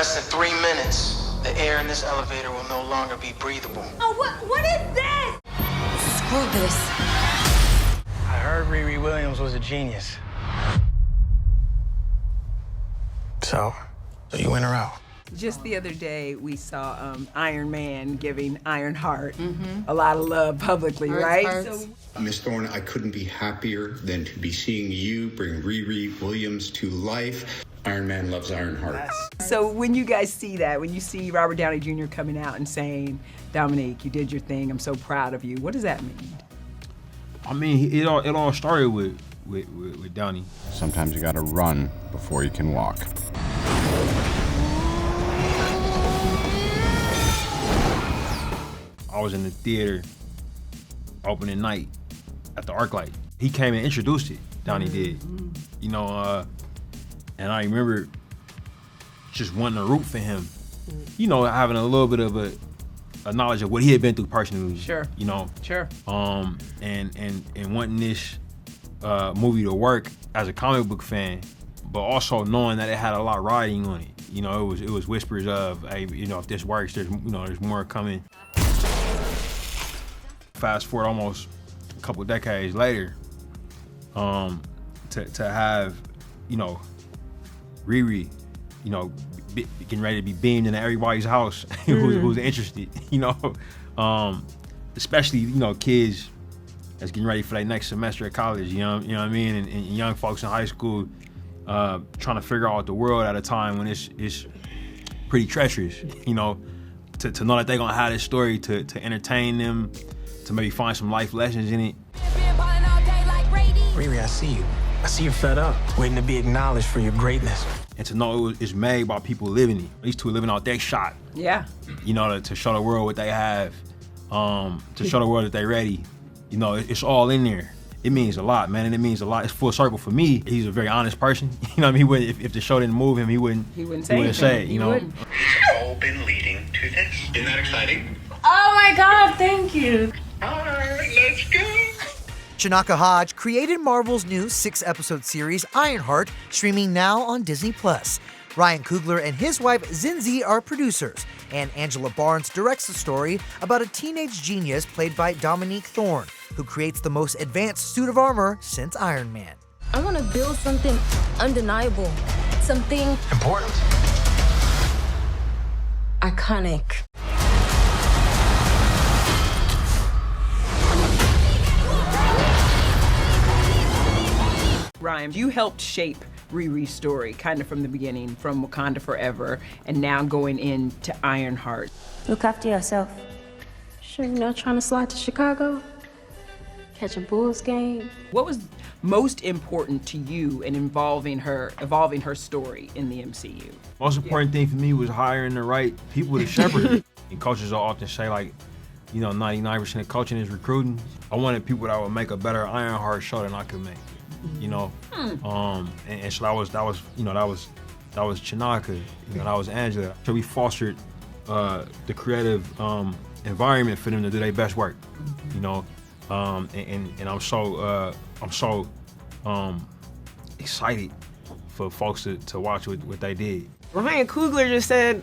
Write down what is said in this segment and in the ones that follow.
less than 3 minutes, the air in this elevator will no longer be breathable. Oh, what is this? Screw this. I heard Riri Williams was a genius. So you in or out? Just the other day, we saw Iron Man giving Ironheart a lot of love publicly, right? So, Miss Thorne, I couldn't be happier than to be seeing you bring Riri Williams to life. Iron Man loves Ironheart. so when you guys see that, when you see Robert Downey Jr. coming out and saying, Dominique, you did your thing, I'm so proud of you, what does that mean? I mean, it all started with Downey. Sometimes you gotta run before you can walk. I was in the theater opening night at the ArcLight. He came and introduced it, Downey did. You know, and I remember just wanting to root for him. You know, having a little bit of a knowledge of what he had been through personally. Sure. You know. Sure. And wanting this movie to work as a comic book fan, but also knowing that it had a lot riding on it. You know, it was whispers of, hey, you know, if this works, there's more coming. Fast forward almost a couple decades later, to have, you know, Riri, you know, getting ready to be beamed into everybody's house who's interested, you know, especially, you know, kids that's getting ready for their next semester at college, you know what I mean, and young folks in high school trying to figure out the world at a time when it's pretty treacherous, you know, to know that they're gonna have this story to entertain them, to maybe find some life lessons in it. Riri, I see you. I see you're fed up, waiting to be acknowledged for your greatness. And to know it's made by people living it. These two are living out their shot. Yeah. You know, to show the world what they have, to show the world that they're ready. You know, it's all in there. It means a lot, man, and it means a lot. It's full circle for me. He's a very honest person. You know what I mean? He wouldn't, if the show didn't move him, he wouldn't say it, you know? It's all been leading to this. Isn't that exciting? Oh my God, thank you. All right, let's go. Chinaka Hodge created Marvel's new 6-episode series Ironheart, streaming now on Disney+. Ryan Coogler and his wife Zinzi are producers, and Angela Barnes directs the story about a teenage genius played by Dominique Thorne, who creates the most advanced suit of armor since Iron Man. I want to build something undeniable, something Important. iconic. Ryan, you helped shape Riri's story kind of from the beginning, from Wakanda Forever, and now going into Ironheart. Look after yourself. Sure, you're not trying to slide to Chicago? Catch a Bulls game? What was most important to you in evolving her story in the MCU? Most important thing for me was hiring the right people to shepherd it. And coaches will often say, like, you know, 99% of coaching is recruiting. I wanted people that would make a better Ironheart show than I could make. You know, and so that was Chinaka, you know, that was Angela. So we fostered the creative environment for them to do their best work, you know, and I'm so excited for folks to watch what they did. Ryan Coogler just said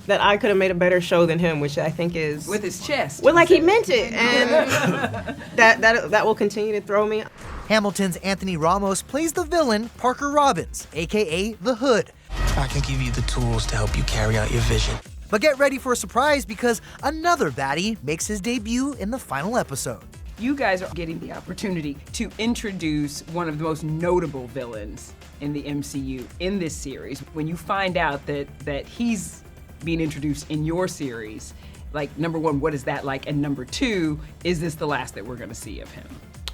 that I could have made a better show than him, which I think is With his chest. well, like he meant it, and that will continue to throw me. Hamilton's Anthony Ramos plays the villain Parker Robbins, aka the Hood. I can give you the tools to help you carry out your vision. But get ready for a surprise because another baddie makes his debut in the final episode. You guys are getting the opportunity to introduce one of the most notable villains in the MCU in this series. When you find out that he's being introduced in your series, like, number one, what is that like? And number two, is this the last that we're gonna see of him?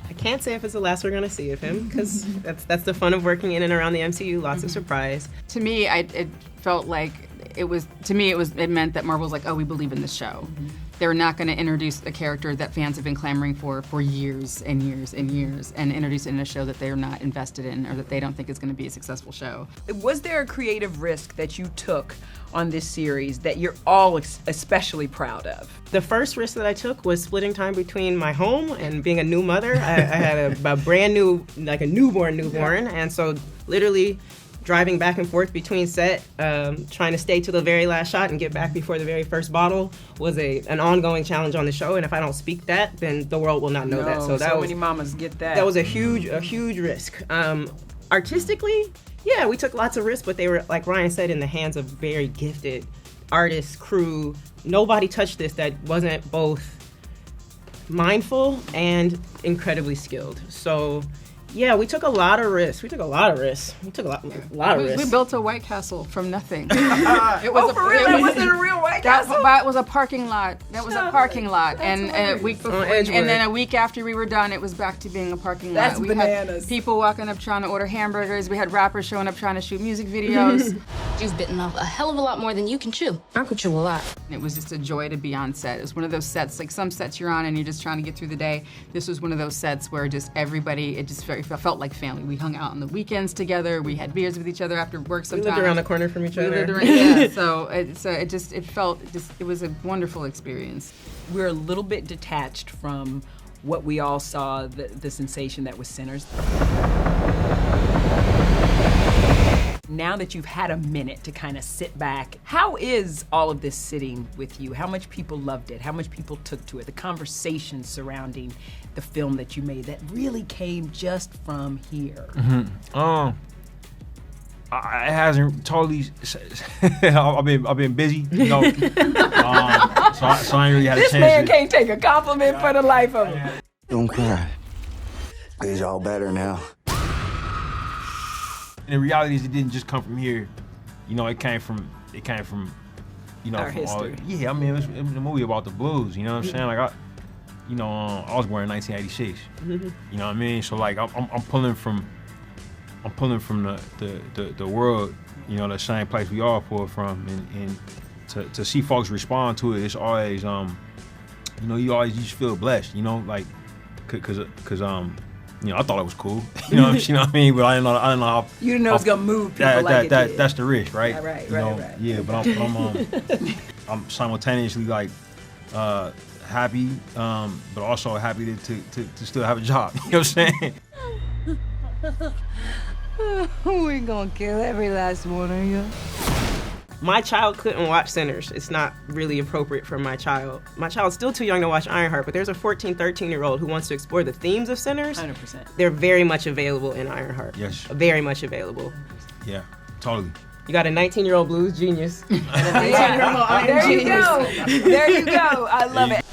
I can't say if it's the last we're gonna see of him, because that's the fun of working in and around the MCU. Lots of surprise. To me, it felt like it meant that Marvel's like, oh, we believe in this show. They're not going to introduce a character that fans have been clamoring for years and years and years, and introduce it in a show that they're not invested in or that they don't think is going to be a successful show. Was there a creative risk that you took on this series that you're all especially proud of? The first risk that I took was splitting time between my home and being a new mother. I had a brand new, like a newborn, and so literally driving back and forth between set, trying to stay to the very last shot and get back before the very first bottle was an ongoing challenge on the show. And if I don't speak that, then the world will not know that. So that was, many mamas get that. That was a huge risk. Artistically, yeah, we took lots of risks, but they were, like Ryan said, in the hands of very gifted artists, crew. Nobody touched this that wasn't both mindful and incredibly skilled. So yeah, we took a lot of risks. We took a lot of risks. We built a White Castle from nothing. It was for real? Was it a real White Castle? That was a parking lot. And then a week after we were done, it was back to being a parking lot. That's bananas. Had people walking up trying to order hamburgers. We had rappers showing up trying to shoot music videos. You've bitten off a hell of a lot more than you can chew. I could chew a lot. It was just a joy to be on set. It was one of those sets, like some sets you're on and you're just trying to get through the day. This was one of those sets where just everybody, it felt like family. We hung out on the weekends together. We had beers with each other after work sometimes. We lived around the corner from each other. So it was a wonderful experience. We're a little bit detached from what we all saw, the sensation that was Sinners. Now that you've had a minute to kind of sit back, how is all of this sitting with you? How much people loved it? How much people took to it? The conversation surrounding the film that you made that really came just from here. It hasn't totally. I've been busy, you know. So I ain't really had a chance. This man can't take a compliment for the life of him. Don't cry. It's all better now. And the reality is, it didn't just come from here. You know, it came from, you know, Our from history. I mean, it was a movie about the blues. You know what I'm saying? Like I was born in 1986. You know what I mean? So like, I'm pulling from the world. You know, the same place we all pull from, and to see folks respond to it, it's always, you know, you just feel blessed. You know, like, cause you know, I thought it was cool. You know what I mean? But I didn't know how. You didn't know it was gonna move people like it did. That's the risk, right? Right. Yeah, but I'm simultaneously like happy, but also happy to still have a job. You know what I'm saying? We're gonna kill every last one of you. My child couldn't watch Sinners. It's not really appropriate for my child. My child's still too young to watch Ironheart, but there's a 14, 13-year-old who wants to explore the themes of Sinners. 100%. They're very much available in Ironheart. Yes. Very much available. Yeah, totally. You got a 19-year-old blues genius. And a 19-year-old There you go. I love it.